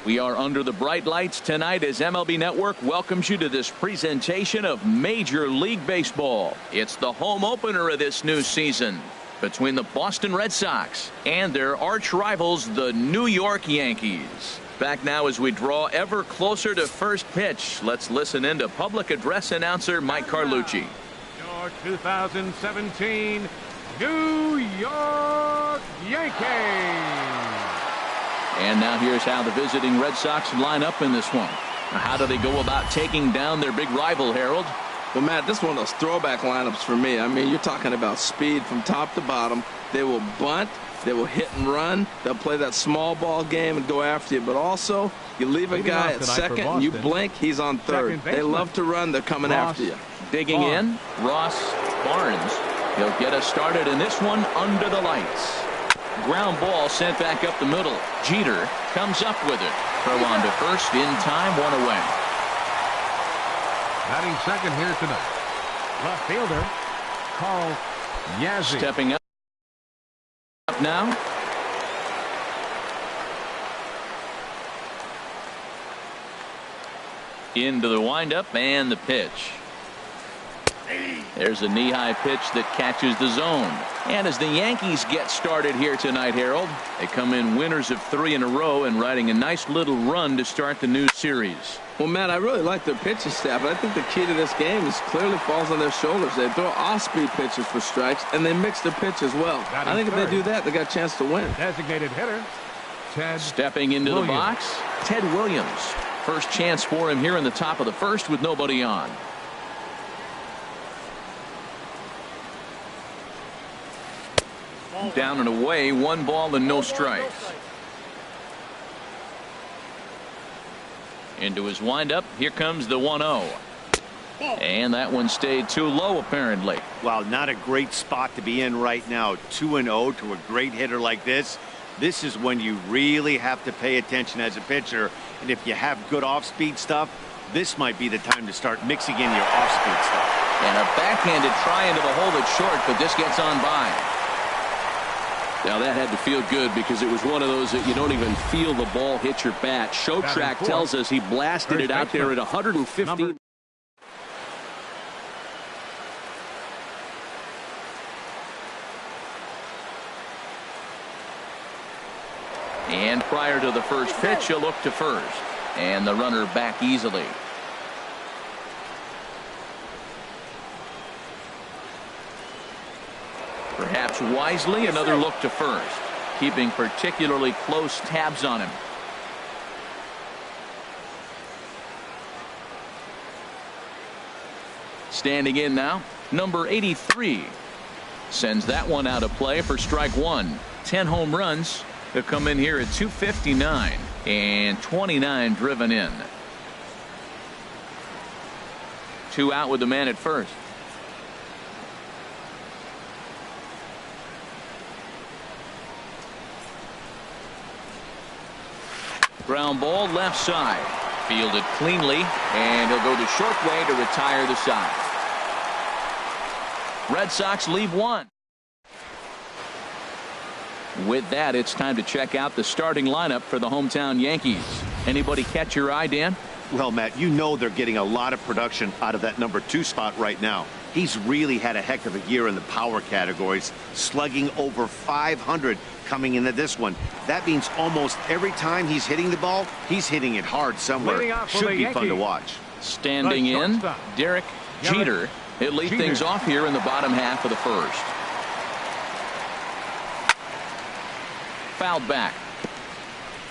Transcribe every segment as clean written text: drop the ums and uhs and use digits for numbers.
We are under the bright lights tonight as MLB Network welcomes you to this presentation of Major League Baseball. It's the home opener of this new season between the Boston Red Sox and their arch rivals, the New York Yankees. Back now as we draw ever closer to first pitch. Let's listen in to public address announcer Mike Carlucci. Your 2017 New York Yankees. And now here's how the visiting Red Sox line up in this one. Now, how do they go about taking down their big rival, Harold? Well, Matt, this is one of those throwback lineups for me. I mean, you're talking about speed from top to bottom. They will bunt. They will hit and run. They'll play that small ball game and go after you. But also, you leave a guy at second and you blink, he's on third. They love to run. They're coming after you. Digging in, Ross Barnes. He'll get us started in this one under the lights. Ground ball sent back up the middle. Jeter comes up with it. Throw on to first in time, one away. Batting second here tonight, left fielder Carl Yazzie. Stepping up now. Into the windup and the pitch. There's a knee-high pitch that catches the zone. And as the Yankees get started here tonight, Harold, they come in winners of 3 in a row and riding a nice little run to start the new series. Well, Matt, I really like their pitching staff, but I think the key to this game is clearly falls on their shoulders. They throw off-speed pitches for strikes, and they mix their pitch as well. I think if they do that, they got a chance to win. Designated hitter, Ted Stepping into Williams. the box, Ted Williams. First chance for him here in the top of the first with nobody on. Down and away, 1 ball and no strikes. Into his windup, here comes the 1-0. And that one stayed too low apparently. Wow, not a great spot to be in right now. 2-0 to a great hitter like this. This is when you really have to pay attention as a pitcher. And if you have good off-speed stuff, this might be the time to start mixing in your off-speed stuff. And a backhanded try into the hole that's short, but this gets on by. Now that had to feel good because it was one of those that you don't even feel the ball hit your bat. Show track tells us he blasted it out there at 150. And prior to the first pitch, he'll look to first. And the runner back easily. Perhaps wisely, another look to first, keeping particularly close tabs on him. Standing in now, number 83 sends that one out of play for strike 1. 10 home runs to come in here at 259 and 29 driven in. 2 out with the man at first. Ground ball left side. Fielded cleanly, and he'll go the short way to retire the side. Red Sox leave 1. With that, it's time to check out the starting lineup for the hometown Yankees. Anybody catch your eye, Dan? Well, Matt, you know they're getting a lot of production out of that number 2 spot right now. He's really had a heck of a year in the power categories, slugging over 500 coming into this one. That means almost every time he's hitting the ball, he's hitting it hard somewhere. Should be fun to watch. Standing in, Derek Jeter. He'll lead things off here in the bottom half of the first. Fouled back.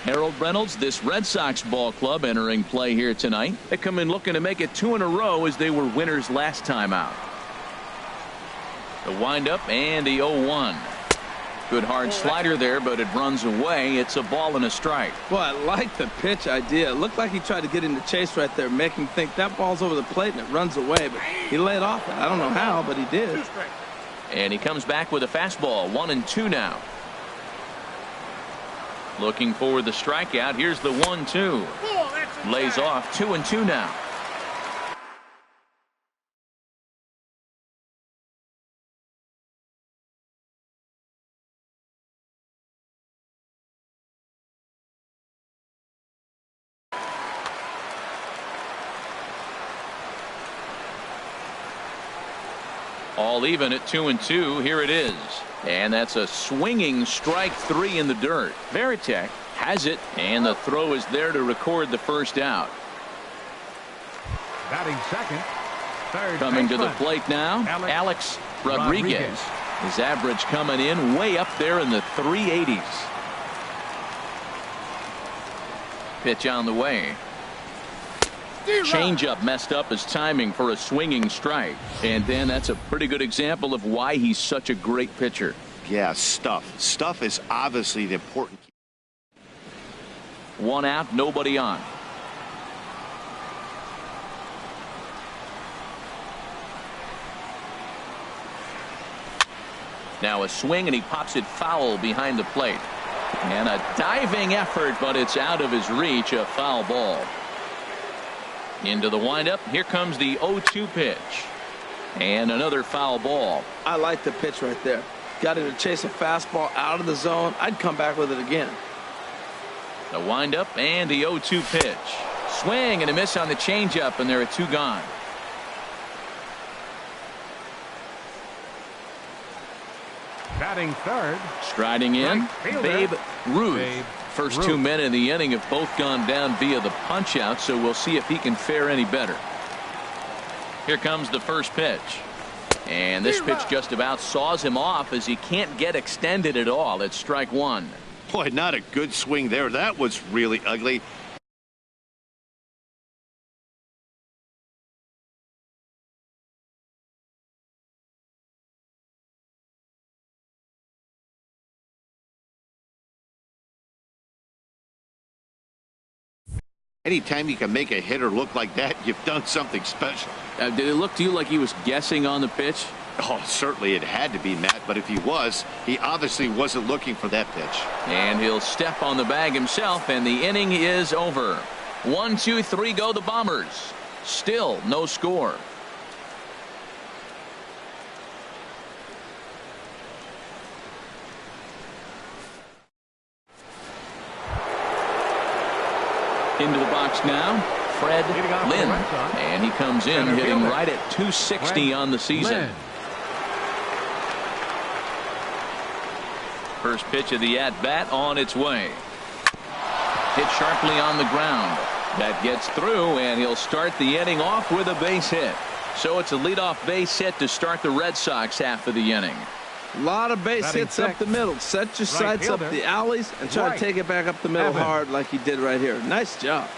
Harold Reynolds, this Red Sox ball club entering play here tonight. They come in looking to make it 2 in a row as they were winners last time out. The windup and the 0-1. Good hard slider there, but it runs away. It's a ball and a strike. Well, I like the pitch idea. It looked like he tried to get into chase right there, make him think that ball's over the plate and it runs away, but he laid off it. I don't know how, but he did. And he comes back with a fastball. 1-2 now. Looking for the strikeout. Here's the 1-2. Lays off. 2-2 now. All even at 2-2. Here it is. And that's a swinging strike 3 in the dirt. Varitek has it, and the throw is there to record the first out. Batting second. Third Coming to the baseman, plate now, Alex Rodriguez. His average coming in way up there in the 380s. Pitch on the way. Changeup messed up his timing for a swinging strike. And then that's a pretty good example of why he's such a great pitcher. Yeah, stuff. Stuff is obviously the important key. 1 out, nobody on. Now a swing, and he pops it foul behind the plate. And a diving effort, but it's out of his reach. A foul ball. Into the windup. Here comes the 0-2 pitch. And another foul ball. I like the pitch right there. Got him to chase a fastball out of the zone. I'd come back with it again. The windup and the 0-2 pitch. Swing and a miss on the changeup, and there are 2 gone. Batting third. Striding in, Right Babe Ruth. Babe First Ruth. 2 men in the inning have both gone down via the punch out, so we'll see if he can fare any better. Here comes the first pitch. And this pitch just about saws him off as he can't get extended at all. It's strike 1. Boy, not a good swing there. That was really ugly. Anytime you can make a hitter look like that, you've done something special. Did it look to you like he was guessing on the pitch? Oh, certainly it had to be, Matt, but if he was, he obviously wasn't looking for that pitch. And he'll step on the bag himself, and the inning is over. 1, 2, 3 go the Bombers. Still no score. Into the box now, Fred Lynn. And he comes in hitting right at 260 on the season. First pitch of the at-bat on its way. Hit sharply on the ground. That gets through, and he'll start the inning off with a base hit. So it's a leadoff base hit to start the Red Sox half of the inning. A lot of base hits up the middle. Set your sights up the alleys and try to take it back up the middle hard like he did right here. Nice job.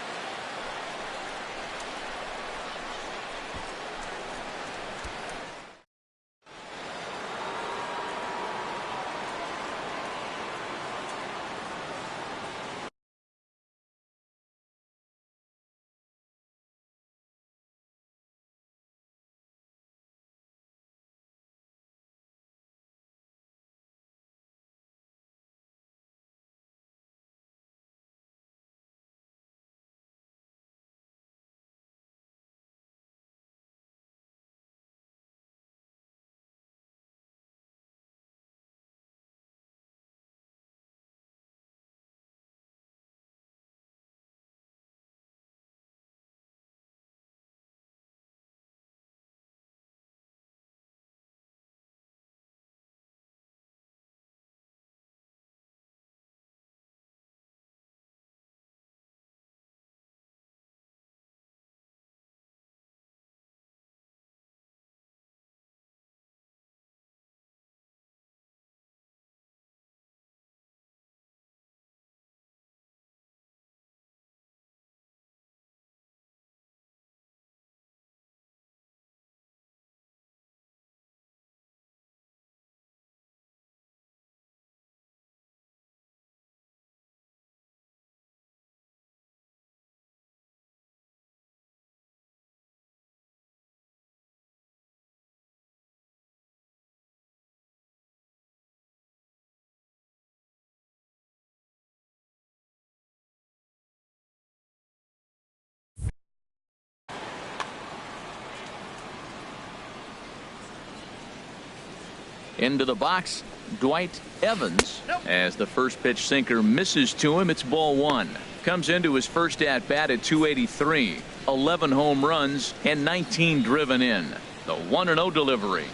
Into the box, Dwight Evans. As the first pitch sinker misses to him, it's ball 1. Comes into his first at bat at 283. 11 home runs and 19 driven in. The 1-0 delivery.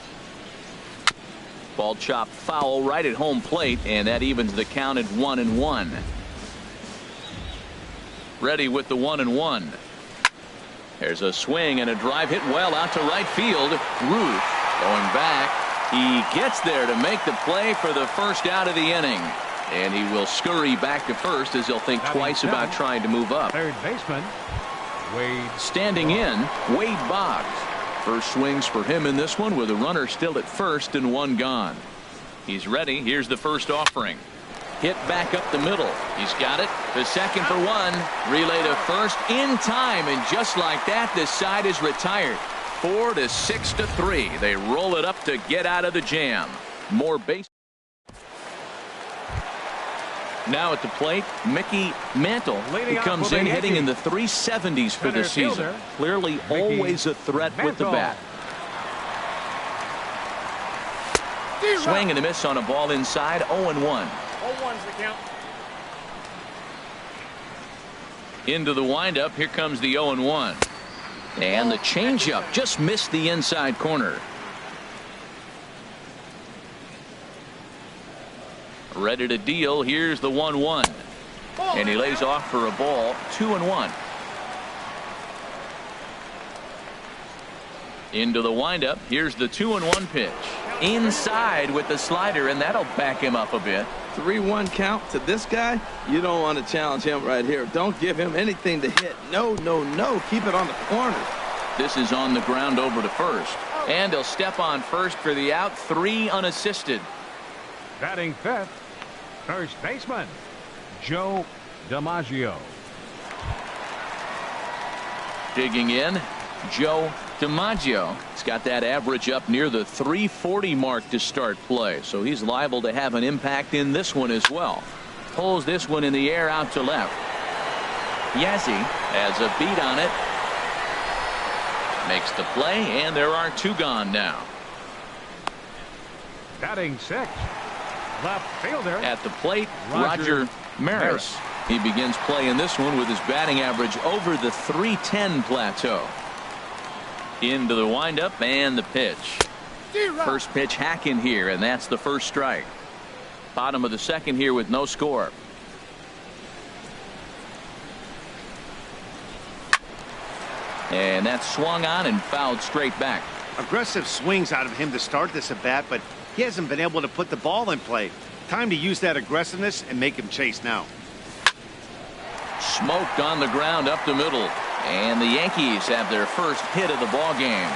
Ball chopped foul right at home plate, and that evens the count at 1-1. Ready with the 1-1. There's a swing and a drive hit well out to right field. Ruth going back. He gets there to make the play for the first out of the inning. And he will scurry back to first as he'll think twice about trying to move up. Third baseman, Wade. Standing in, Wade Boggs. First swings for him in this one with a runner still at first and one gone. He's ready. Here's the first offering. Hit back up the middle. He's got it. The second for one. Relay to first in time. And just like that, this side is retired. 4 to 6 to 3. They roll it up to get out of the jam. More base. Now at the plate, Mickey Mantle. He comes in hitting in the 370s for the season. Clearly always a threat with the bat. Swing and a miss on a ball inside. 0-1. 0-1's the count. Into the windup. Here comes the 0-1. And the changeup just missed the inside corner. Ready to deal. Here's the 1-1. And he lays off for a ball. 2-1. Into the windup. Here's the 2-1 pitch. Inside with the slider, and that'll back him up a bit. 3-1 count to this guy. You don't want to challenge him right here. Don't give him anything to hit. No, no, no. Keep it on the corner. This is on the ground over to first. And he'll step on first for the out. 3 unassisted. Batting fifth, first baseman, Joe DiMaggio. Digging in, Joe DiMaggio. He's got that average up near the 340 mark to start play, so he's liable to have an impact in this one as well. Pulls this one in the air out to left. Yazzie has a beat on it. Makes the play, and there are 2 gone now. Batting sixth, left fielder. At the plate, Roger Maris. He begins play in this one with his batting average over the 310 plateau. Into the windup and the pitch. First pitch hacking here, and that's the first strike. Bottom of the second here with no score. And that's swung on and fouled straight back. Aggressive swings out of him to start this at bat, but he hasn't been able to put the ball in play. Time to use that aggressiveness and make him chase now. Smoked on the ground up the middle. And the Yankees have their first hit of the ball game.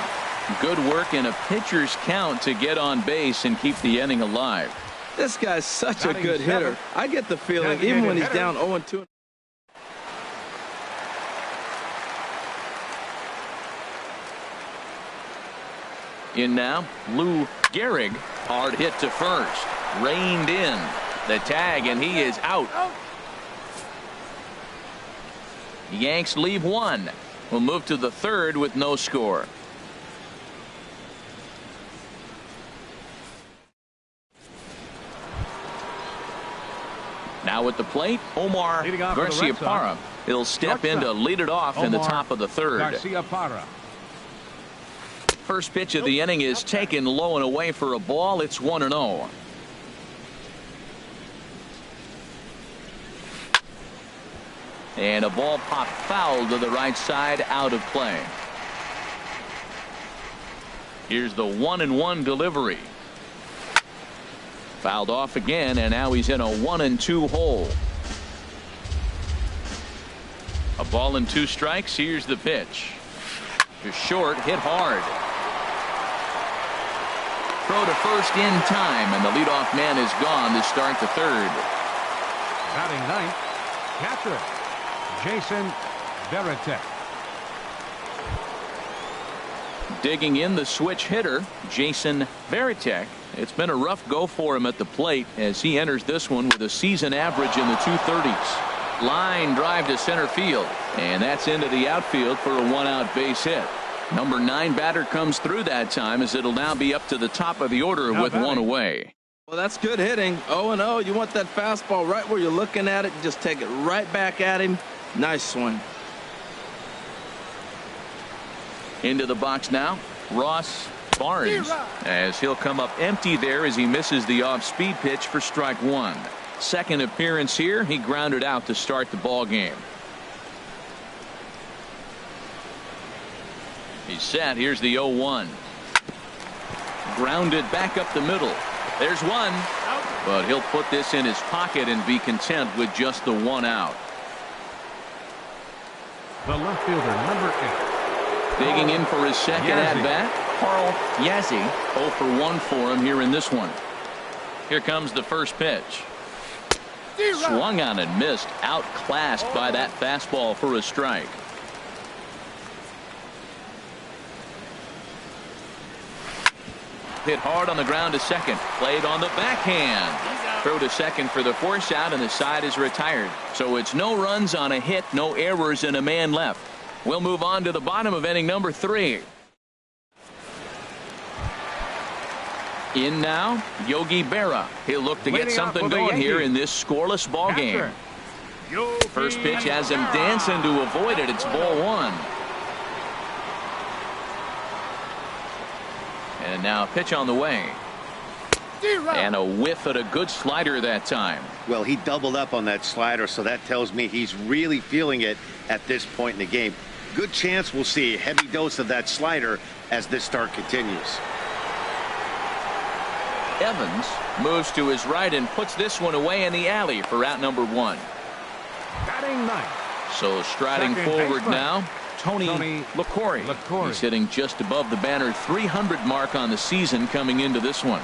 Good work in a pitcher's count to get on base and keep the inning alive. This guy's such a good hitter. I get the feeling even when he's down 0-2. In now, Lou Gehrig. Hard hit to first. Reined in. The tag, and he is out. Yanks leave 1. We'll move to the third with no score. Now at the plate, Omar Garciaparra. He'll step in to lead it off in the top of the third. Garciaparra. First pitch of the inning is taken low and away for a ball. It's 1-0. And a ball popped foul to the right side, out of play. Here's the 1-1 delivery. Fouled off again, and now he's in a 1-2 hole. A ball and 2 strikes. Here's the pitch. To short, hit hard. Throw to first in time, and the leadoff man is gone to start the third. Batting ninth, catcher, Jason Varitek. Digging in, the switch hitter, Jason Varitek. It's been a rough go for him at the plate as he enters this one with a season average in the 230s. Line drive to center field, and that's into the outfield for a 1-out base hit. Number 9 batter comes through that time, as it'll now be up to the top of the order with 1 away. Well, that's good hitting. 0-0. You want that fastball right where you're looking at it. Just take it right back at him. Nice swing. Into the box now, Ross Barnes, as he'll come up empty there as he misses the off-speed pitch for strike one. Second appearance here, he grounded out to start the ball game. He's set. Here's the 0-1. Grounded back up the middle. There's one, but he'll put this in his pocket and be content with just the one out. The left fielder, number 8. Digging in for his second at-bat, Carl Yazzie. 0 for 1 for him here in this one. Here comes the first pitch. Swung on and missed. Outclassed by that fastball for a strike. Hit hard on the ground to second. Played on the backhand. Throw to second for the force out, and the side is retired. So it's no runs on a hit, no errors, and a man left. We'll move on to the bottom of inning number 3. In now, Yogi Berra. He'll look to get something going here in this scoreless ball game. First pitch has him dancing to avoid it. It's ball 1. And now a pitch on the way. And a whiff at a good slider that time. Well, he doubled up on that slider, so that tells me he's really feeling it at this point in the game. Good chance we'll see a heavy dose of that slider as this start continues. Evans moves to his right and puts this one away in the alley for out number 1. Batting ninth. So striding Second forward baseman, now, Tony LaCorey. He's hitting just above the banner 300 mark on the season coming into this one.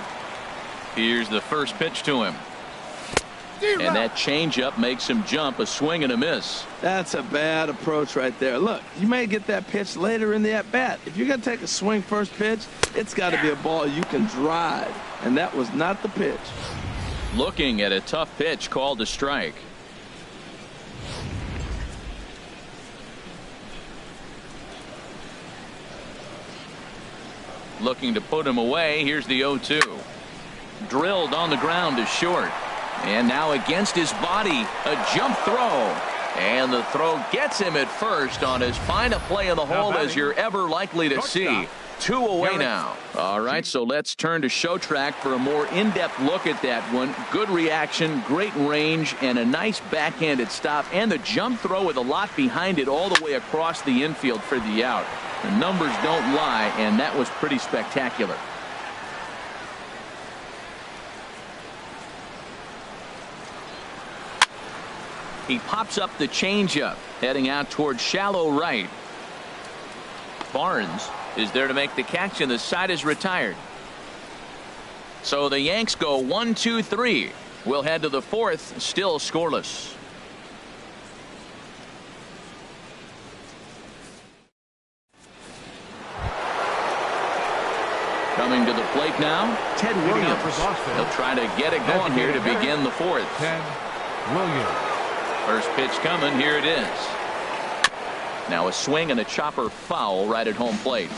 Here's the first pitch to him. And that changeup makes him jump. A swing and a miss. That's a bad approach right there. Look, you may get that pitch later in the at-bat. If you're going to take a swing first pitch, it's got to be a ball you can drive. And that was not the pitch. Looking at a tough pitch called a strike. Looking to put him away. Here's the 0-2. Drilled on the ground to short. And now against his body, a jump throw. And the throw gets him at first on as fine a play in the hole as you're ever likely to see. 2 away now. All right, so let's turn to Show Track for a more in-depth look at that one. Good reaction, great range, and a nice backhanded stop. And the jump throw with a lot behind it all the way across the infield for the out. The numbers don't lie, and that was pretty spectacular. He pops up the changeup, heading out towards shallow right. Barnes is there to make the catch, and the side is retired. So the Yanks go 1-2-3. We'll head to the 4th, still scoreless. Coming to the plate now, Ted Williams. He'll try to get it going here to begin the 4th. Ted Williams. First pitch coming. Here it is. Now a swing and a chopper foul right at home plate.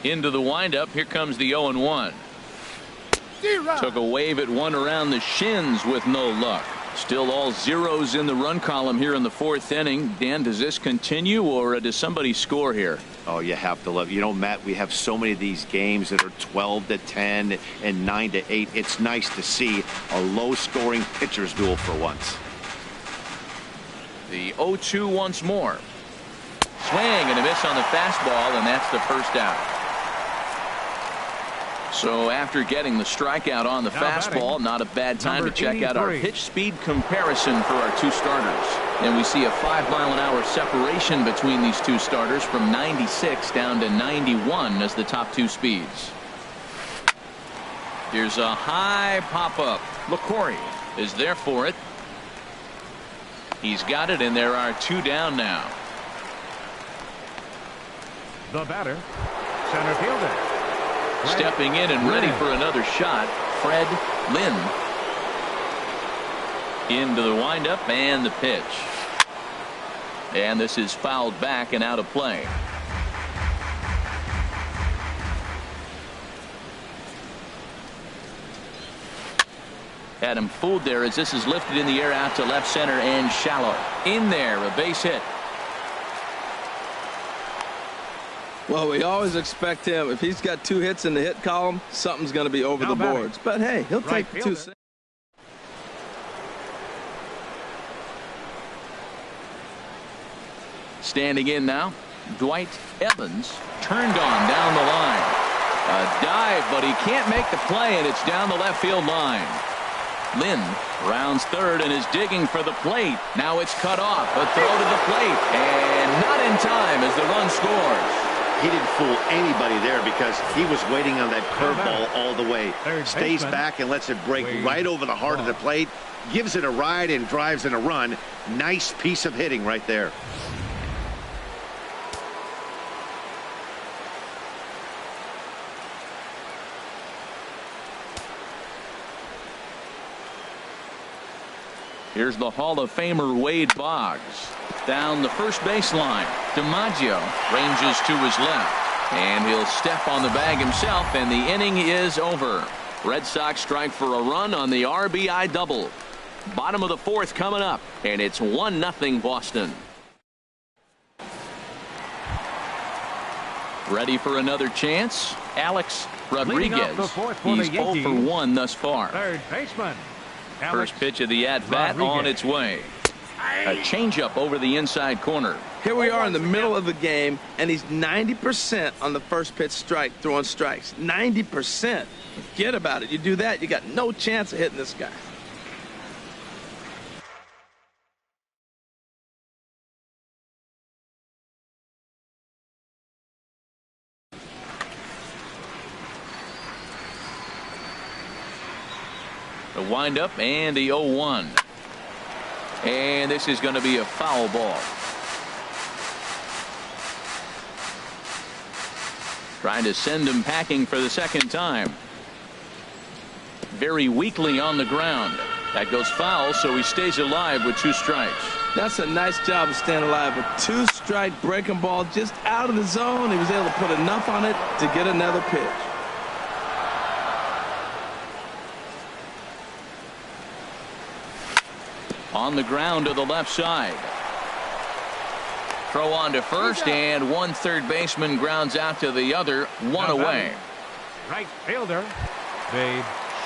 Into the windup. Here comes the 0-1. Took a wave at one around the shins with no luck. Still all zeros in the run column here in the 4th inning. Dan, does this continue, or does somebody score here? Oh, you have to love. You know, Matt, we have so many of these games that are 12-10 and 9-8. It's nice to see a low-scoring pitcher's duel for once. The 0-2 once more. Swing and a miss on the fastball, and that's the first out. So after getting the strikeout on the fastball, not a bad time to check out our pitch speed comparison for our 2 starters. And we see a 5-mile-an-hour separation between these 2 starters from 96 down to 91 as the top 2 speeds. Here's a high pop-up. LaCorey is there for it. He's got it, and there are 2 down now. The batter, center fielder. Stepping in and ready for another shot, Fred Lynn. Into the windup and the pitch. And this is fouled back and out of play. Had him fooled there as this is lifted in the air out to left center and shallow. In there, a base hit. Well, we always expect him, if he's got 2 hits in the hit column, something's going to be over the boards. But hey, he'll take the 2. Standing in now, Dwight Evans turned on down the line. A dive, but he can't make the play, and it's down the left field line. Lynn rounds third and is digging for the plate. Now it's cut off. A throw to the plate, and not in time as the run scores. He didn't fool anybody there because he was waiting on that curveball all the way. Stays back and lets it break right over the heart of the plate. Gives it a ride and drives in a run. Nice piece of hitting right there. Here's the Hall of Famer Wade Boggs. Down the first baseline. DiMaggio ranges to his left. And he'll step on the bag himself, and the inning is over. Red Sox strike for a run on the RBI double. Bottom of the 4th coming up, and it's 1-0 Boston. Ready for another chance? Alex Rodriguez. He's 0 for 1 thus far. Third baseman. First pitch of the at-bat on its way. A changeup over the inside corner. Here we are in the middle of the game, and he's 90% on the first pitch strike, throwing strikes. 90%. Forget about it. You do that, you got no chance of hitting this guy. The windup and the 0-1. And this is going to be a foul ball. Trying to send him packing for the second time. Very weakly on the ground. That goes foul, so he stays alive with 2 strikes. That's a nice job of staying alive. A 2-strike breaking ball just out of the zone. He was able to put enough on it to get another pitch. On the ground to the left side. Throw on to first, and one third baseman grounds out to the other. 1 away. Right fielder, Babe.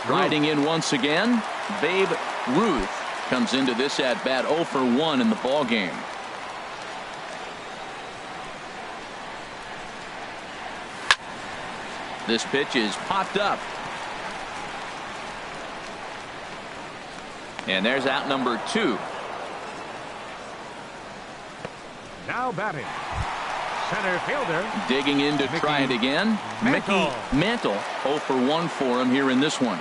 Riding in once again, Babe Ruth comes into this at bat 0 for 1 in the ball game. This pitch is popped up. And there's out number 2. Now batting, center fielder. Digging in to try it again. Mickey Mantle. 0 for 1 for him here in this one.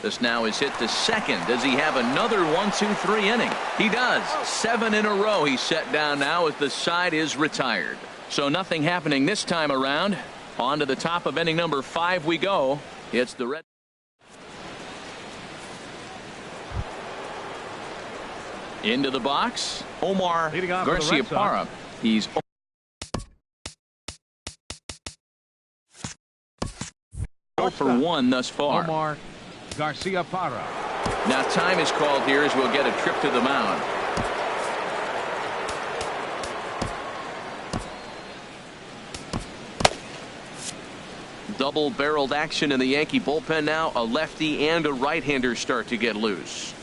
This now is hit to second. Does he have another 1-2-3 inning? He does. 7 in a row he's set down now as the side is retired. So nothing happening this time around. On to the top of inning number 5 we go. It's the Red. Into the box, Omar Garciaparra. He's 0 for 1 thus far. Omar Garciaparra. Now time is called here as we'll get a trip to the mound. Double-barreled action in the Yankee bullpen now. A lefty and a right-hander start to get loose.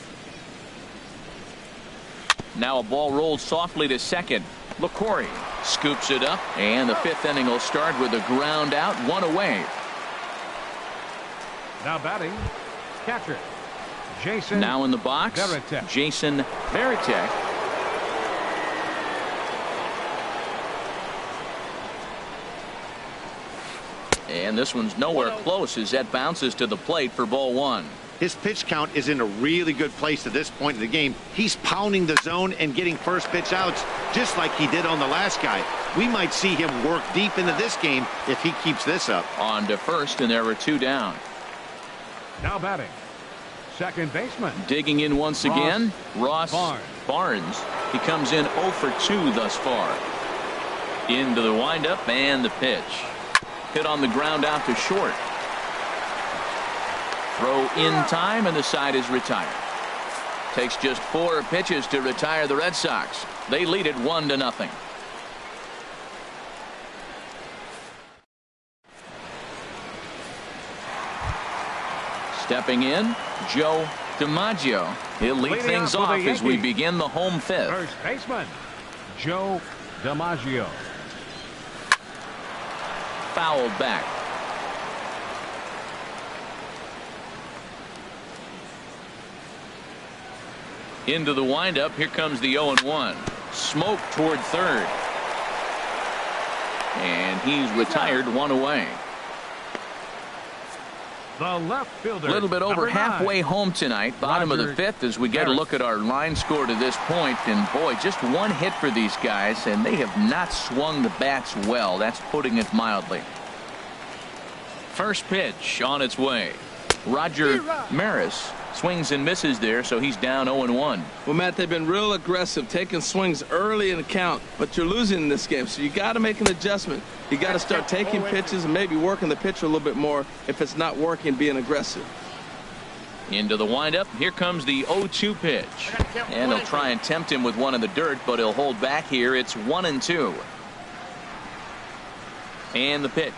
Now a ball rolled softly to second. LaCory scoops it up, and the 5th inning will start with a ground out, 1 away. Now batting, catcher Jason. Now in the box, Varitek. Jason Varitek. And this one's nowhere close as that bounces to the plate for ball 1. His pitch count is in a really good place at this point in the game. He's pounding the zone and getting first pitch outs just like he did on the last guy. We might see him work deep into this game if he keeps this up. On to first, and there are 2 down. Now batting, second baseman. Digging in once again, Ross Barnes. He comes in 0 for 2 thus far. Into the windup and the pitch. Hit on the ground out to short. Throw in time, and the side is retired. Takes just 4 pitches to retire the Red Sox. They lead it 1-0. Stepping in, Joe DiMaggio. He'll lead things off as we begin the home fifth. First baseman, Joe DiMaggio. Fouled back. Into the windup. Here comes the 0-1. Smoke toward third. And he's retired, 1 away. The left fielder. A little bit over halfway home tonight. Bottom of the fifth as we get a look at our line score to this point. And boy, just 1 hit for these guys, and they have not swung the bats well. That's putting it mildly. First pitch on its way. Roger Maris swings and misses there, so he's down 0-1. Well, Matt, they've been real aggressive, taking swings early in the count, but you're losing in this game, so you got to make an adjustment. You got to start taking pitches and maybe working the pitcher a little bit more if it's not working, being aggressive. Into the windup. Here comes the 0-2 pitch, and he'll try and tempt him with one in the dirt, but he'll hold back here. It's 1-2. And the pitch.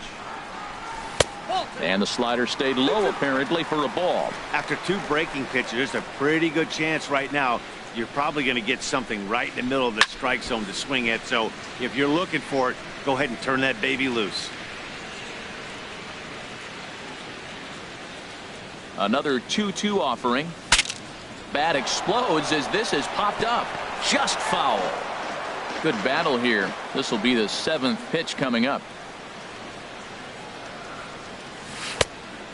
And the slider stayed low, apparently, for a ball. After 2 breaking pitches, there's a pretty good chance right now you're probably going to get something right in the middle of the strike zone to swing at. So if you're looking for it, go ahead and turn that baby loose. Another 2-2 offering. Bat explodes as this has popped up. Just foul. Good battle here. This will be the 7th pitch coming up.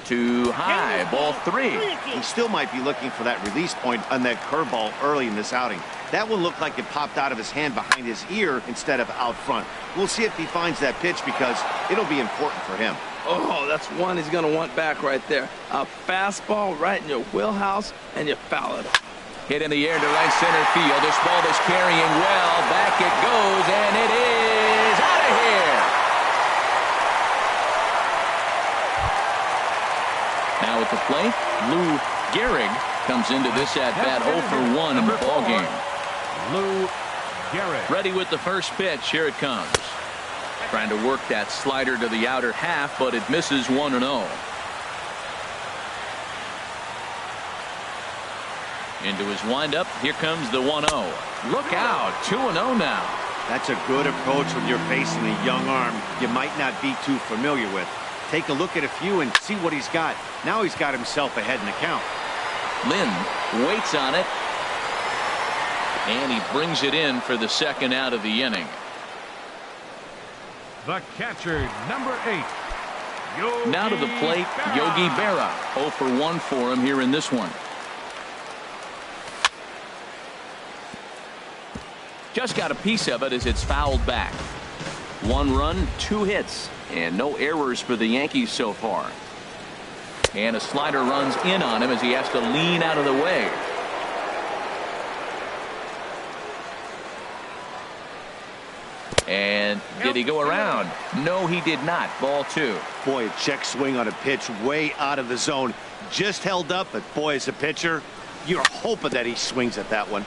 Too high. Ball 3. He still might be looking for that release point on that curveball early in this outing. That one looked like it popped out of his hand behind his ear instead of out front. We'll see if he finds that pitch because it'll be important for him. Oh, that's one he's going to want back right there. A fastball right in your wheelhouse, and you foul it. Hit in the air to right center field. This ball is carrying well. Back it goes, and it is out of here. Now at the plate, Lou Gehrig comes into this at-bat 0 for 1 in the ballgame. Lou Gehrig. Ready with the first pitch. Here it comes. Trying to work that slider to the outer half, but it misses 1-0. Into his windup. Here comes the 1-0. Look out. 2-0 now. That's a good approach when you're facing a young arm you might not be too familiar with. Take a look at a few and see what he's got. Now he's got himself ahead in the count. Lynn waits on it. And he brings it in for the second out of the inning. The catcher, number 8. Now to the plate, Yogi Berra. 0 for 1 for him here in this one. Just got a piece of it as it's fouled back. 1 run, 2 hits, and no errors for the Yankees so far. And a slider runs in on him as he has to lean out of the way. And did he go around? No, he did not. Ball 2. Boy, a check swing on a pitch way out of the zone. Just held up, but boy, as a pitcher, you're hoping that he swings at that one.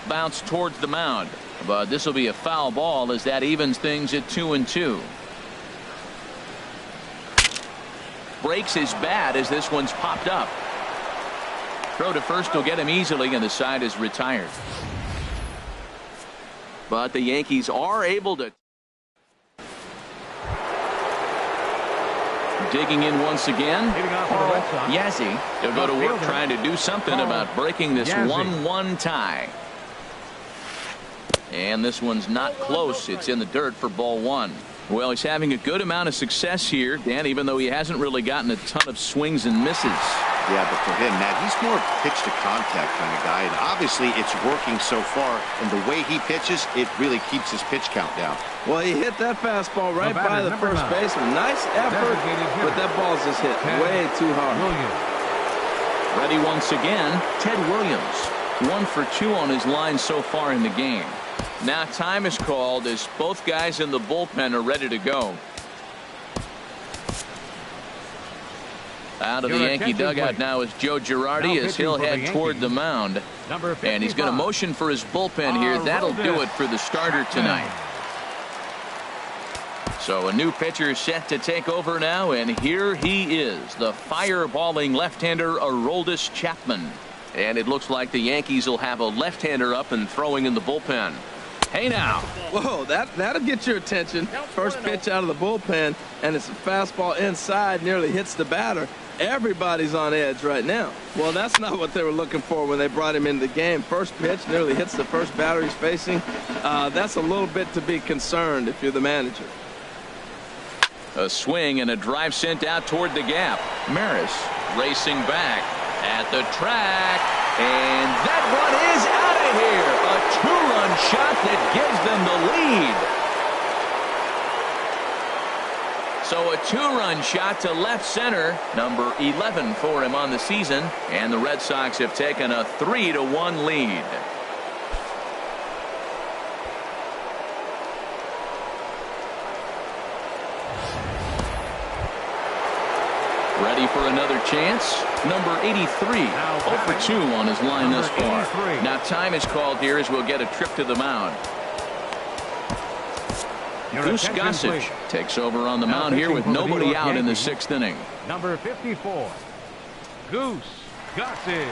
Bounce towards the mound, but this will be a foul ball as that evens things at 2-2. Breaks his bat as this one's popped up. Throw to first will get him easily, and the side is retired. But the Yankees are able to. Digging in once again. Yazzie. They'll go to work trying to do something about breaking this 1-1 tie. And this one's not close. It's in the dirt for ball 1. Well, he's having a good amount of success here, Dan, even though he hasn't really gotten a ton of swings and misses. Yeah, but for him, Matt, he's more pitch to contact kind of guy, and obviously it's working so far, and the way he pitches, it really keeps his pitch count down. Well, he hit that fastball right by the first baseman. Nice effort, but that ball's just hit way too hard. Ready once again, Ted Williams. 1 for 2 on his line so far in the game. Now time is called as both guys in the bullpen are ready to go. Out of the Yankee dugout now is Joe Girardi as he'll head toward the mound. And he's going to motion for his bullpen here. That'll do it for the starter tonight. So a new pitcher set to take over now, and here he is, the fireballing left-hander Aroldis Chapman. And it looks like the Yankees will have a left-hander up and throwing in the bullpen. Hey now. Whoa, that'll get your attention. First pitch out of the bullpen, and it's a fastball inside, nearly hits the batter. Everybody's on edge right now. Well, that's not what they were looking for when they brought him into the game. First pitch nearly hits the first batter he's facing. That's a little bit to be concerned if you're the manager. A swing and a drive sent out toward the gap. Maris racing back at the track, and that one is out of here. A two-run shot that gives them the lead. So a two-run shot to left center, number 11 for him on the season, and the Red Sox have taken a 3-1 lead. Ready for another chance? Number 83, 0 for 2 on his line thus far. Now time is called here as we'll get a trip to the mound. Goose Gossage takes over on the mound here with nobody out in the 6th inning. Number 54, Goose Gossage.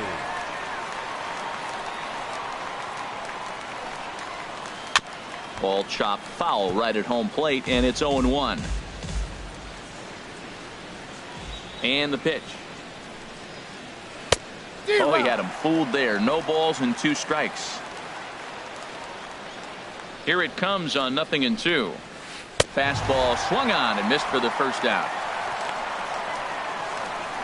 Ball chopped foul right at home plate, and it's 0-1. And the pitch. Oh, he had him fooled there. No balls and 2 strikes. Here it comes on 0-2. Fastball swung on and missed for the first out.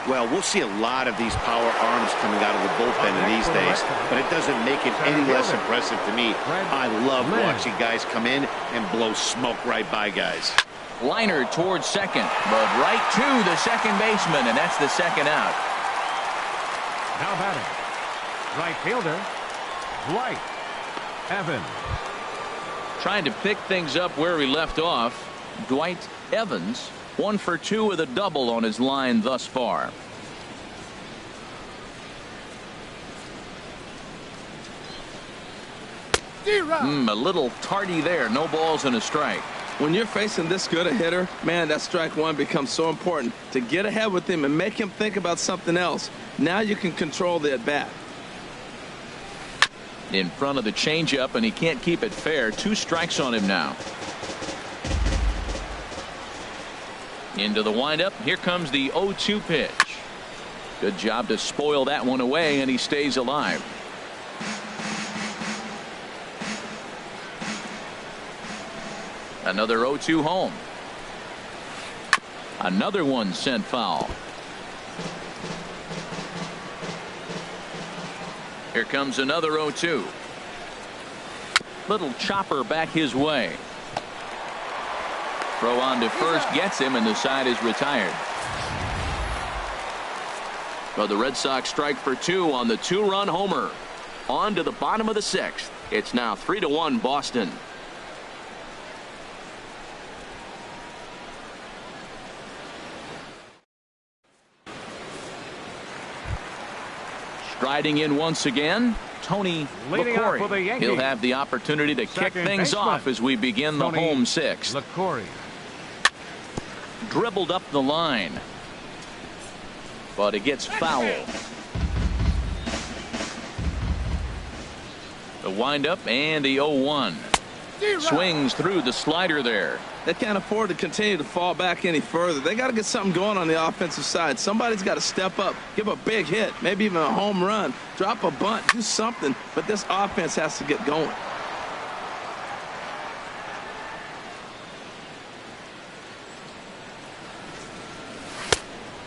Well, we'll see a lot of these power arms coming out of the bullpen in these days, but it doesn't make it any less impressive to me. I love watching guys come in and blow smoke right by guys. Liner towards second, but right to the second baseman, and that's the second out. Now batting, right fielder, Dwight Evans. Trying to pick things up where we left off. Dwight Evans, 1 for 2 with a double on his line thus far. A little tardy there. No balls and a strike. When you're facing this good a hitter, man, that strike one becomes so important. To get ahead with him and make him think about something else. Now you can control the at-bat. In front of the changeup, and he can't keep it fair. 2 strikes on him now. Into the windup. Here comes the 0-2 pitch. Good job to spoil that one away, and he stays alive. Another 0-2 home. Another one sent foul. Here comes another 0-2. Little chopper back his way. Throw on to first gets him, and the side is retired. But the Red Sox strike for 2 on the 2-run homer. On to the bottom of the 6th. It's now 3-1 Boston. Striding in once again, Tony LaCorey. He'll have the opportunity to kick things off as we begin the home 6th. LaCorey. Dribbled up the line, but it gets foul. The windup and the 0-1. Swings through the slider there. They can't afford to continue to fall back any further. They got to get something going on the offensive side. Somebody's got to step up, give a big hit, maybe even a home run, drop a bunt, do something. But this offense has to get going.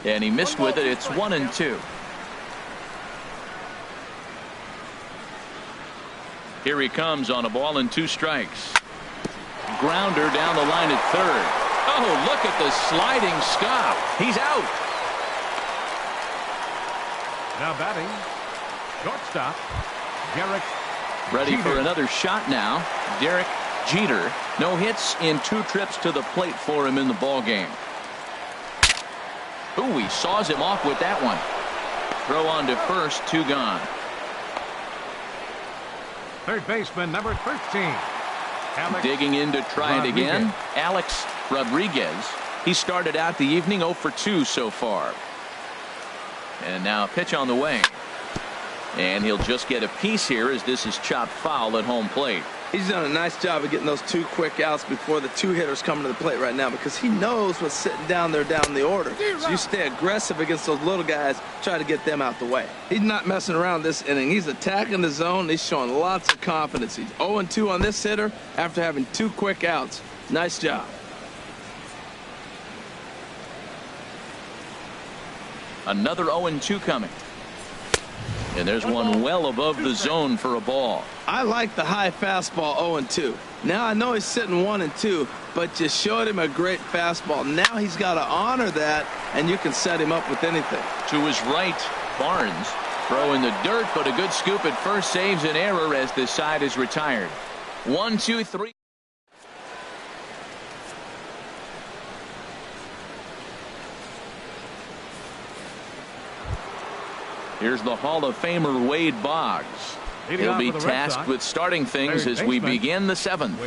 And he missed with it. It's 1-2. Here he comes on a ball and 2 strikes. Grounder down the line at third. Oh, look at the sliding stop. He's out. Now batting, shortstop, Garrett Ready for another shot now. Derek Jeter. No hits in 2 trips to the plate for him in the ball game. Ooh, he saws him off with that one. Throw on to first, 2 gone. Third baseman, number 13. Digging in to try it again. Alex Rodriguez. He started out the evening 0 for 2 so far. And now a pitch on the way. And he'll just get a piece here as this is chopped foul at home plate. He's done a nice job of getting those 2 quick outs before the 2 hitters coming to the plate right now, because he knows what's sitting down there down the order. So you stay aggressive against those little guys, try to get them out the way. He's not messing around this inning. He's attacking the zone. He's showing lots of confidence. He's 0-2 on this hitter after having 2 quick outs. Nice job. Another 0-2 coming. And there's one well above the zone for a ball. I like the high fastball 0-2. Now I know he's sitting 1-2, but you showed him a great fastball. Now he's got to honor that, and you can set him up with anything. To his right, Barnes throw in the dirt, but a good scoop at first saves an error as this side is retired. 1, 2, 3. Here's the Hall of Famer Wade Boggs. He'll be tasked with starting things as we begin the 7th.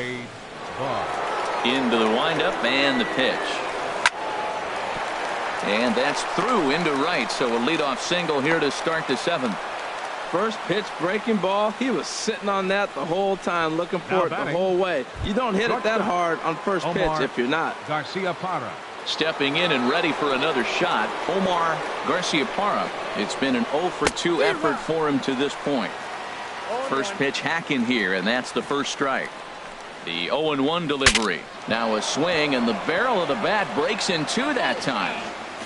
Into the windup and the pitch. And that's through into right, so a leadoff single here to start the 7th. First pitch breaking ball. He was sitting on that the whole time, looking for it the whole way. You don't hit it that hard on first pitch if you're not. Garcia-Parra. Stepping in and ready for another shot, Omar Garcia-Parra. It's been an 0 for 2 effort for him to this point. First pitch hacking here, and that's the first strike. The 0-1 delivery. Now a swing, and the barrel of the bat breaks in 2 that time.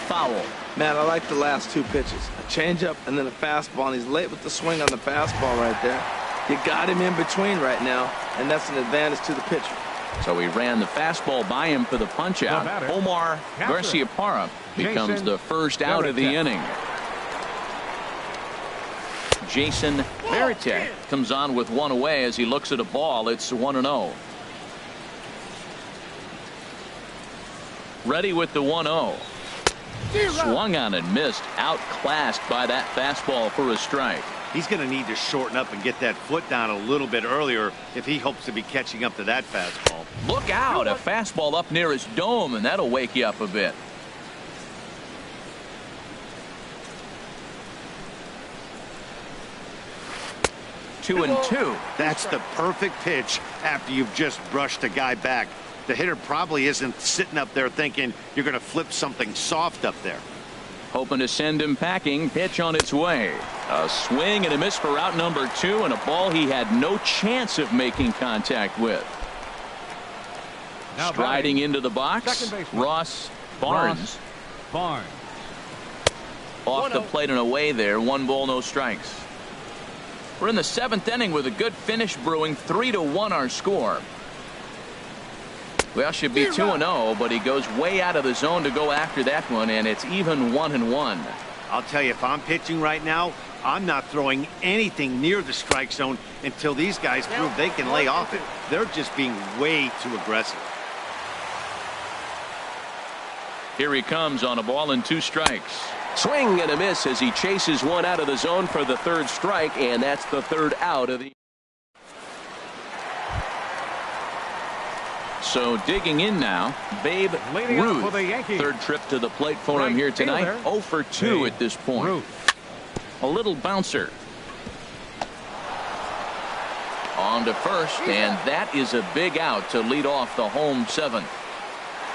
Foul. Man, I like the last 2 pitches. A changeup and then a fastball, and he's late with the swing on the fastball right there. You got him in between right now, and that's an advantage to the pitcher. So he ran the fastball by him for the punch out. Omar Garcia-Parra becomes the first out of the inning. Jason Varitek comes on with 1 away as he looks at a ball. It's 1-0. Ready with the 1-0. Swung on and missed. Outclassed by that fastball for a strike. He's going to need to shorten up and get that foot down a little bit earlier if he hopes to be catching up to that fastball. Look out, a fastball up near his dome, and that'll wake you up a bit. Two and two. That's the perfect pitch after you've just brushed a guy back. The hitter probably isn't sitting up there thinking you're going to flip something soft up there. Hoping to send him packing. Pitch on its way. A swing and a miss for out number 2, and a ball he had no chance of making contact with. Now striding into the box, Ross Barnes. Off the plate and away there. 1 ball, no strikes. We're in the 7th inning with a good finish brewing. 3-1 our score. Well, should be 2-0, but he goes way out of the zone to go after that one, and it's even 1-1. I'll tell you, if I'm pitching right now, I'm not throwing anything near the strike zone until these guys prove they can lay off it. They're just being way too aggressive. Here he comes on a ball and 2 strikes. Swing and a miss as he chases one out of the zone for the 3rd strike, and that's the 3rd out of the. So digging in now, Babe Ruth. 3rd trip to the plate for him here tonight. 0 for 2 at this point. A little bouncer. On to first, and that is a big out to lead off the home 7th.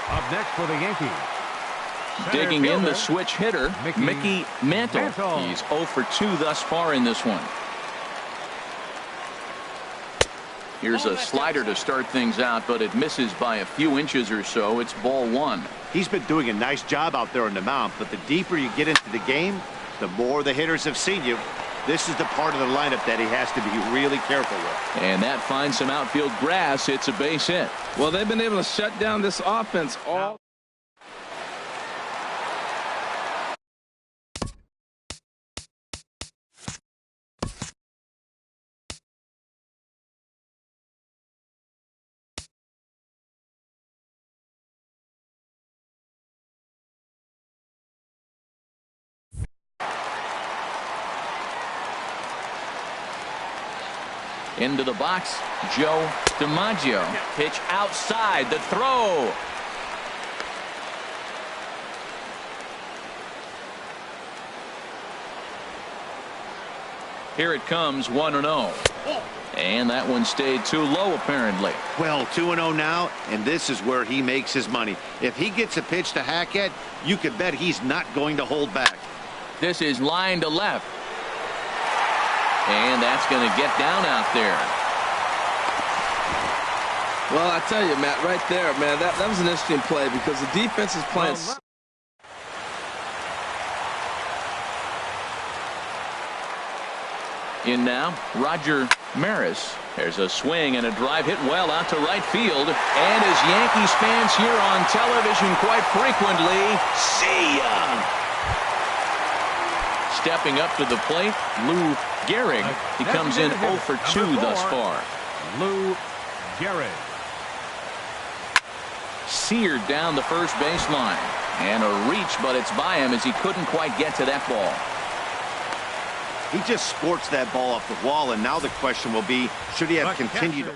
Up next for the Yankees. Digging in the switch hitter, Mickey Mantle. He's 0 for 2 thus far in this one. Here's a slider to start things out, but it misses by a few inches or so. It's ball 1. He's been doing a nice job out there on the mound, but the deeper you get into the game, the more the hitters have seen you. This is the part of the lineup that he has to be really careful with. And that finds some outfield grass. It's a base hit. Well, they've been able to shut down this offense all Into the box, Joe DiMaggio. Pitch outside, the throw. Here it comes, 1-0. And that one stayed too low, apparently. Well, 2-0 now, and this is where he makes his money. If he gets a pitch to hack at, you can bet he's not going to hold back. This is line to left. And that's going to get down out there. Well, I tell you, Matt, right there, man, that was an interesting play because the defense is playing. In now, Roger Maris. There's a swing and a drive hit well out to right field. And as Yankees fans here on television quite frequently, see ya! Stepping up to the plate, Lou Gehrig. He comes in 0 for 2 thus far. Lou Gehrig. Seared down the first baseline. And a reach, but it's by him as he couldn't quite get to that ball. He just sports that ball off the wall, and now the question will be, should he have continued?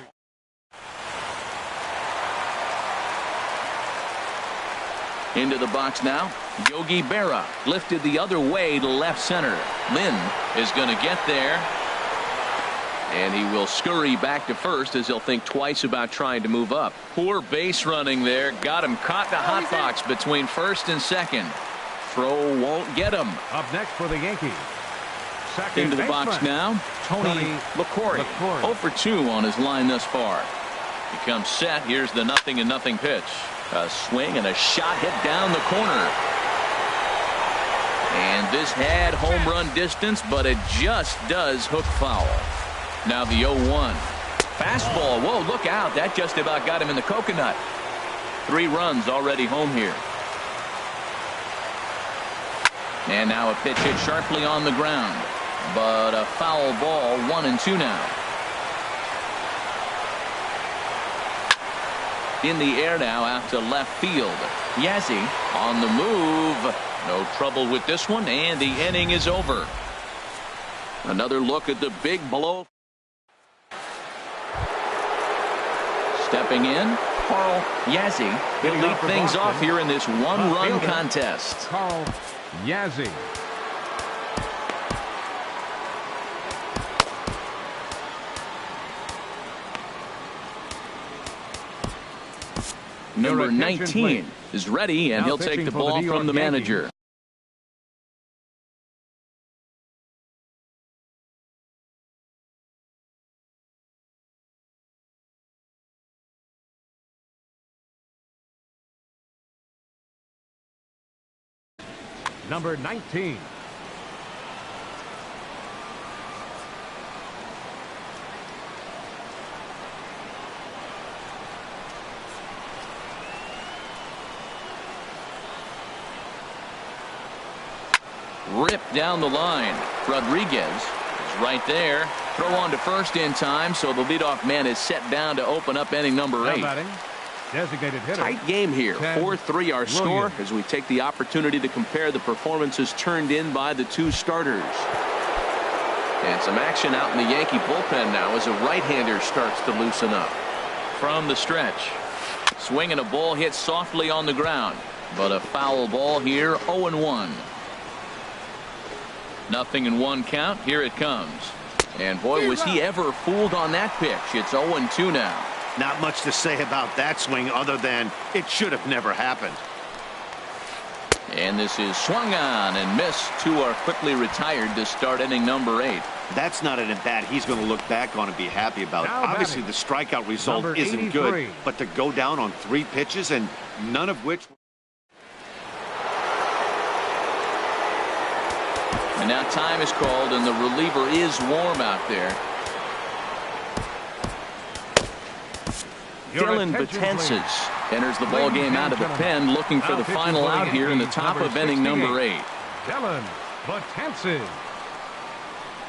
Into the box now. Yogi Berra lifted the other way to left center. Lynn is going to get there. And he will scurry back to first as he'll think twice about trying to move up. Poor base running there. Got him caught in a hot box between first and second. Throw won't get him. Up next for the Yankees. Second Into the box now. Tony LaCorey. 0 for 2 on his line thus far. He comes set. Here's the 0-0 pitch. A swing and a shot hit down the corner. And this had home run distance, but it just does hook foul. Now the 0-1. Fastball. Whoa, look out. That just about got him in the coconut. 3 runs already home here. And now a pitch hit sharply on the ground. But a foul ball, 1-2 now. In the air now out to left field. Yazzie on the move. No trouble with this one, and the inning is over. Another look at the big blow. Stepping in, Carl Yazzie. He'll lead things off here in this one-run contest. Carl Yazzie. Number 19 is ready, and he'll take the ball from the manager. Number 19. Ripped down the line. Rodriguez is right there. Throw on to first in time, so the leadoff man is set down to open up inning number 8. Designated hitter. Tight game here. 4-3 our score as we take the opportunity to compare the performances turned in by the 2 starters. And some action out in the Yankee bullpen now as a right-hander starts to loosen up. From the stretch. Swinging a ball hit softly on the ground. But a foul ball here, 0-1. 0-1 count. Here it comes. And boy, was he ever fooled on that pitch. It's 0-2 now. Not much to say about that swing other than it should have never happened. And this is swung on and missed. 2 are quickly retired to start inning number 8. That's not an at-bat he's going to look back on and be happy about. Obviously, the strikeout result isn't good, but to go down on 3 pitches and none of which. And now time is called, and the reliever is warm out there. Dylan Betances enters the ball game out of the pen, looking for the final out here in the top of inning number 8. Dylan Betances.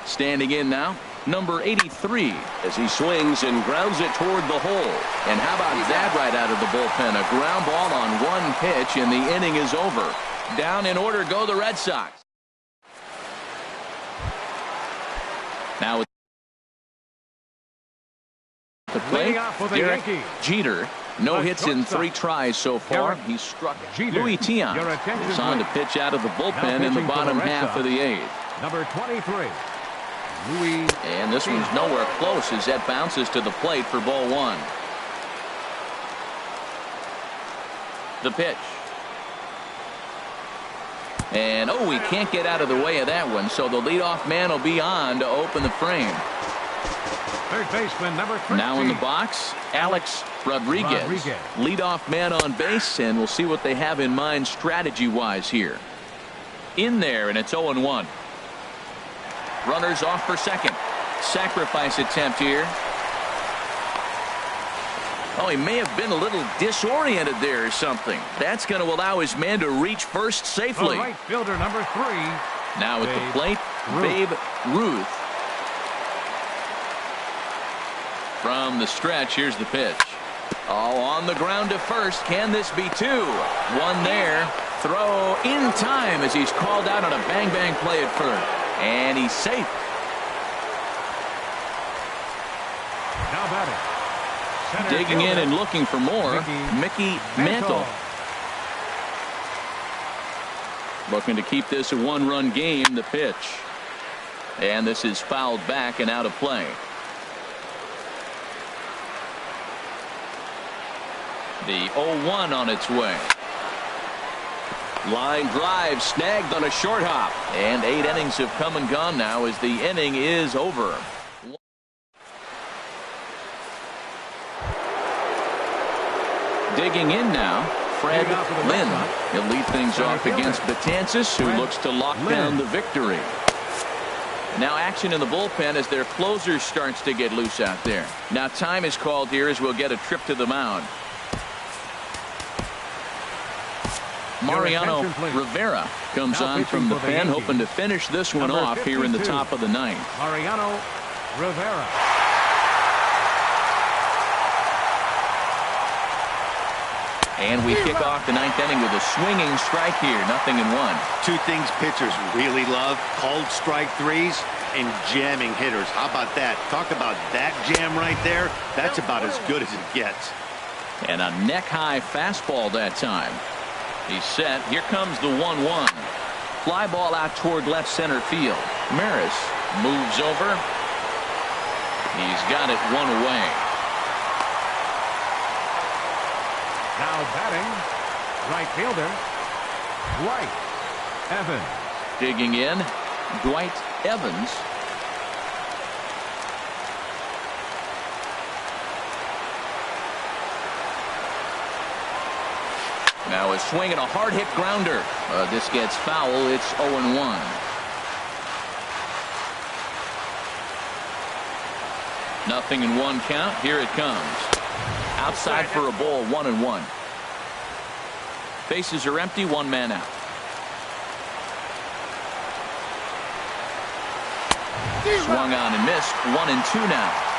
Standing in now, number 83, as he swings and grounds it toward the hole. And how about that right out of the bullpen? A ground ball on 1 pitch, and the inning is over. Down in order go the Red Sox. Now The plate, Leading off for the Derek Yankees. Jeter. No The hits in shortstop. 3 tries so far. Derek He's struck Jeter. Louis Tiant Your attention, is on to please. pitch out of the Now bullpen in the pitching for bottom the Red half Sox. of the 8th. Number 23, Louis. And this one's nowhere close as that bounces to the plate for ball 1. The pitch. And, oh, he can't get out of the way of that one, so the leadoff man will be on to open the frame. Third baseman, number 13. Now in the box, Alex Rodriguez. Leadoff man on base, and we'll see what they have in mind strategy-wise here. In there, and it's 0-1. Runners off for second. Sacrifice attempt here. Oh, he may have been a little disoriented there or something. That's going to allow his man to reach first safely. The right fielder, number 3. Now at the Babe plate, Ruth. Babe Ruth. From the stretch, here's the pitch. Oh, on the ground to first. Can this be 2? 1 there. Throw in time as he's called out on a bang-bang play at first. And he's safe. Now batting. Center Digging in fielder, and looking for more, Mickey Mantle. Looking to keep this a 1-run game, the pitch. And this is fouled back and out of play. The 0-1 on its way. Line drive snagged on a short hop. And 8 innings have come and gone now as the inning is over. Digging in now, Fred Lynn. He'll lead things off against Betances, who looks to lock down the victory. Now action in the bullpen as their closer starts to get loose out there. Now time is called here as we'll get a trip to the mound. Mariano Rivera comes on from the pen, hoping to finish this one off here in the top of the 9th. Mariano Rivera. And we kick off the 9th inning with a swinging strike here. 0-1. 2 things pitchers really love: cold strike threes and jamming hitters. How about that? Talk about that jam right there. That's about as good as it gets. And a neck-high fastball that time. He's set. Here comes the 1-1. Fly ball out toward left center field. Maris moves over. He's got it 1 away. Now batting, right fielder, Dwight Evans. Digging in, Dwight Evans. Now a swing and a hard hit grounder. This gets foul. It's 0-1. Nothing in 1 count. Here it comes. Outside for a ball. 1-1. Bases are empty. 1 man out. Swung on and missed. 1-2 now.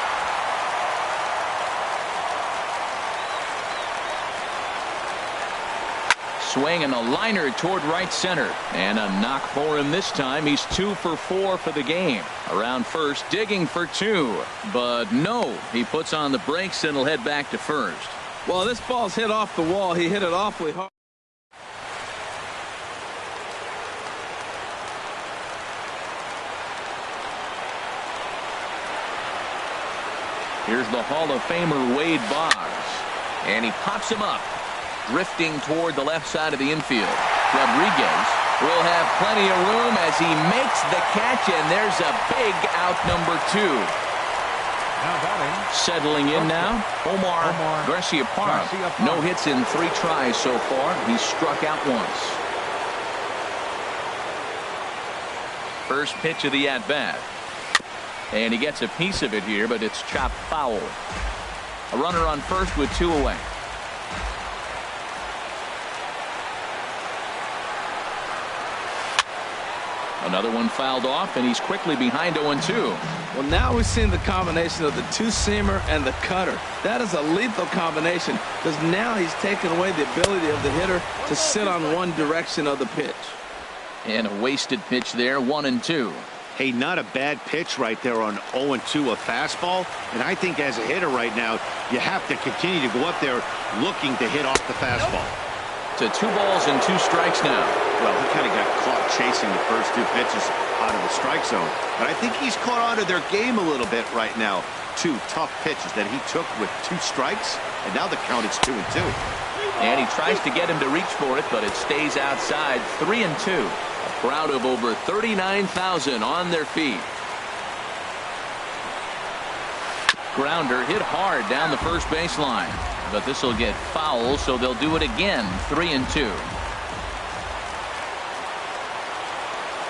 Swing and a liner toward right center. And a knock for him this time. He's 2 for 4 for the game. Around first, digging for 2. But no, he puts on the brakes and will head back to first. Well, this ball's hit off the wall. He hit it awfully hard. Here's the Hall of Famer Wade Boggs. And he pops him up. Drifting toward the left side of the infield. Rodriguez will have plenty of room as he makes the catch, and there's a big out, number 2. Now batting. Settling in now, Omar Garciaparra. No hits in 3 tries so far. He's struck out once. First pitch of the at-bat. And he gets a piece of it here, but it's chopped foul. A runner on first with 2 away. Another one fouled off, and he's quickly behind 0-2. Well, now we've seen the combination of the 2-seamer and the cutter. That is a lethal combination because now he's taken away the ability of the hitter to sit on one direction of the pitch. And a wasted pitch there, 1-2. Hey, not a bad pitch right there on 0-2, a fastball. And I think as a hitter right now, you have to continue to go up there looking to hit off the fastball. To 2 balls and 2 strikes now. Well, he kind of got caught chasing the first 2 pitches out of the strike zone. But I think he's caught on to their game a little bit right now. 2 tough pitches that he took with 2 strikes, and now the count is 2-2. And he tries to get him to reach for it, but it stays outside. 3-2. A crowd of over 39,000 on their feet. Grounder hit hard down the first baseline, but this will get foul, so they'll do it again. 3-2.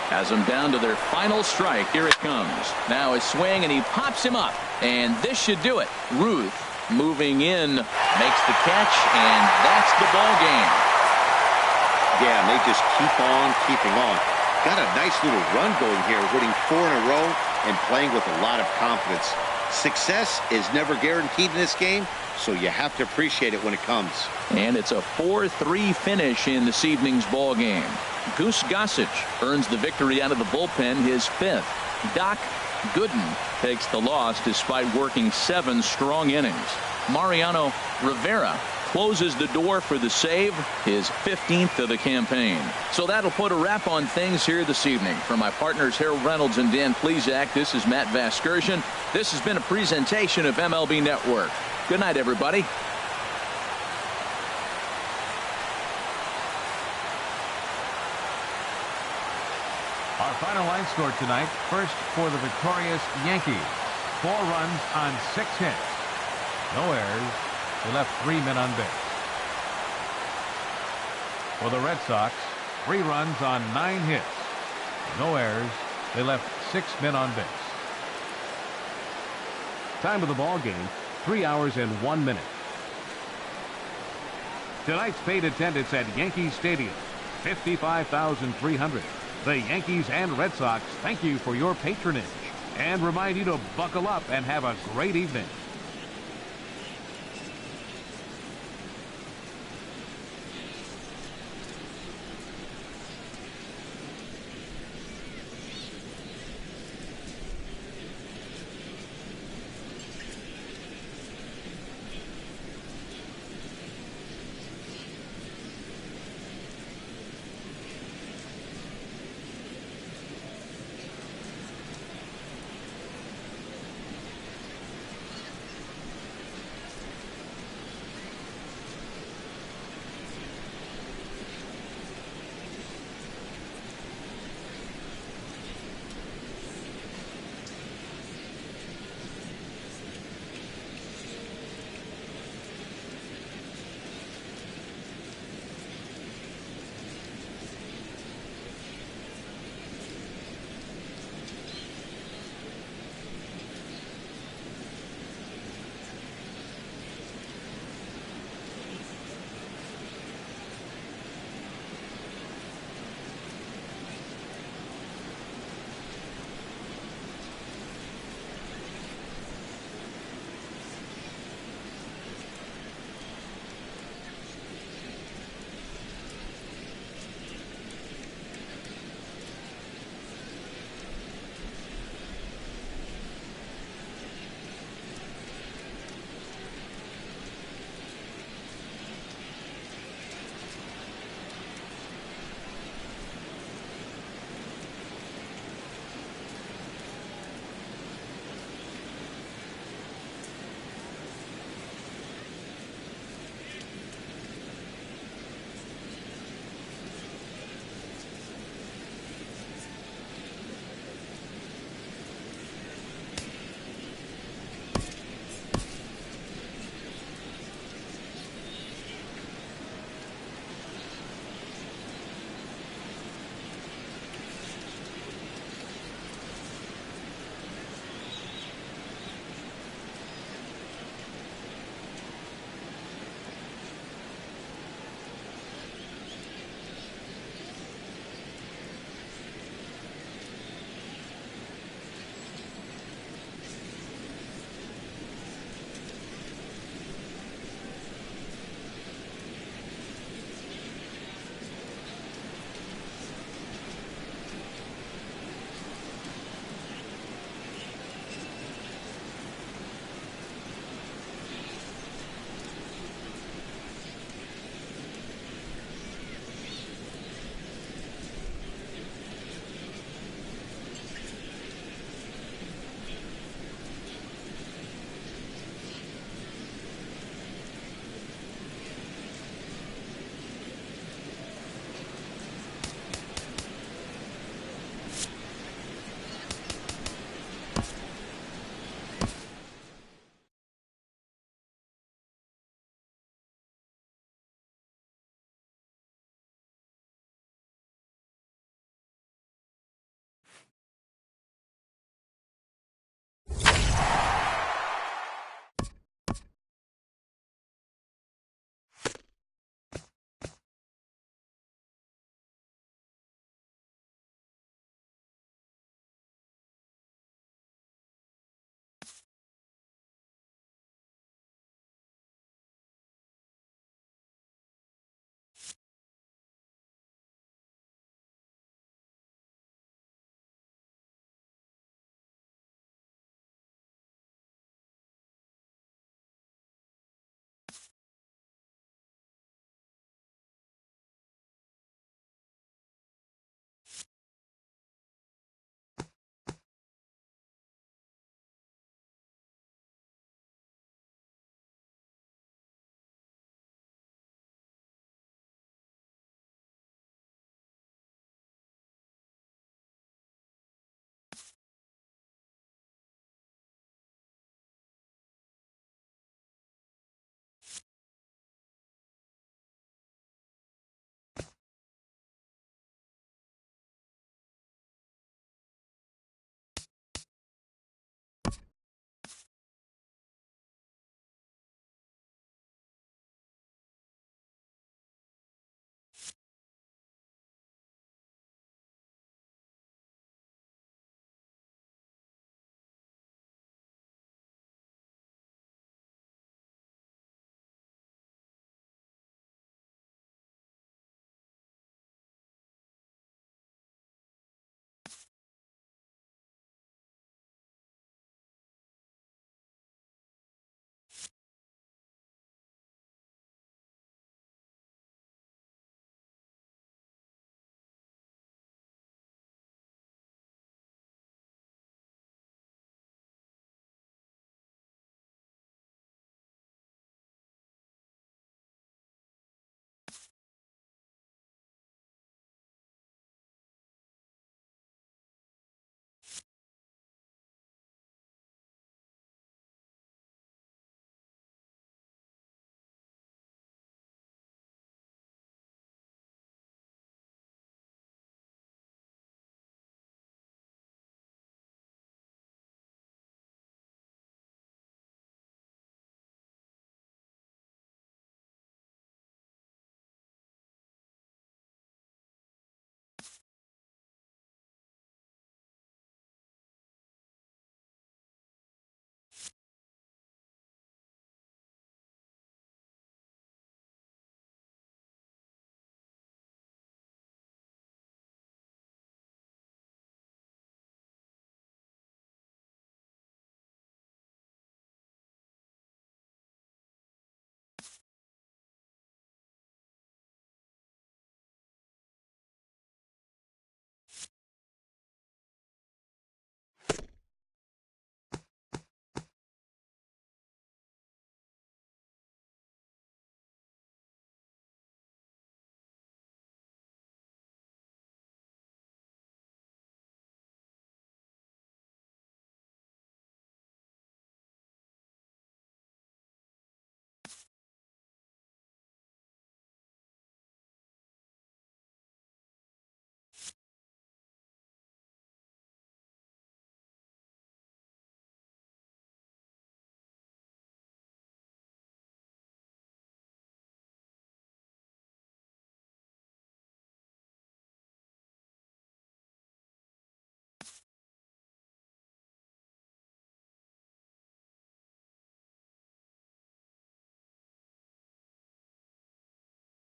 Has them down to their final strike. Here it comes. Now a swing, and he pops him up, and this should do it. Ruth moving in, makes the catch, and that's the ball game. Yeah, and they just keep on keeping on. Got a nice little run going here, winning 4 in a row and playing with a lot of confidence. Success is never guaranteed in this game, so you have to appreciate it when it comes. And it's a 4-3 finish in this evening's ball game. Goose Gossage earns the victory out of the bullpen, his 5th. Doc Gooden takes the loss despite working 7 strong innings. Mariano Rivera closes the door for the save, his 15th of the campaign. So that'll put a wrap on things here this evening. For my partners Harold Reynolds and Dan Plesac, this is Matt Vasgersian. This has been a presentation of MLB Network. Good night, everybody. Our final line score tonight. First for the victorious Yankees. 4 runs on 6 hits. No errors. They left 3 men on base. For the Red Sox, 3 runs on 9 hits. No errors. They left 6 men on base. Time of the ball game, 3 hours and 1 minute. Tonight's paid attendance at Yankee Stadium, 55,300. The Yankees and Red Sox thank you for your patronage and remind you to buckle up and have a great evening.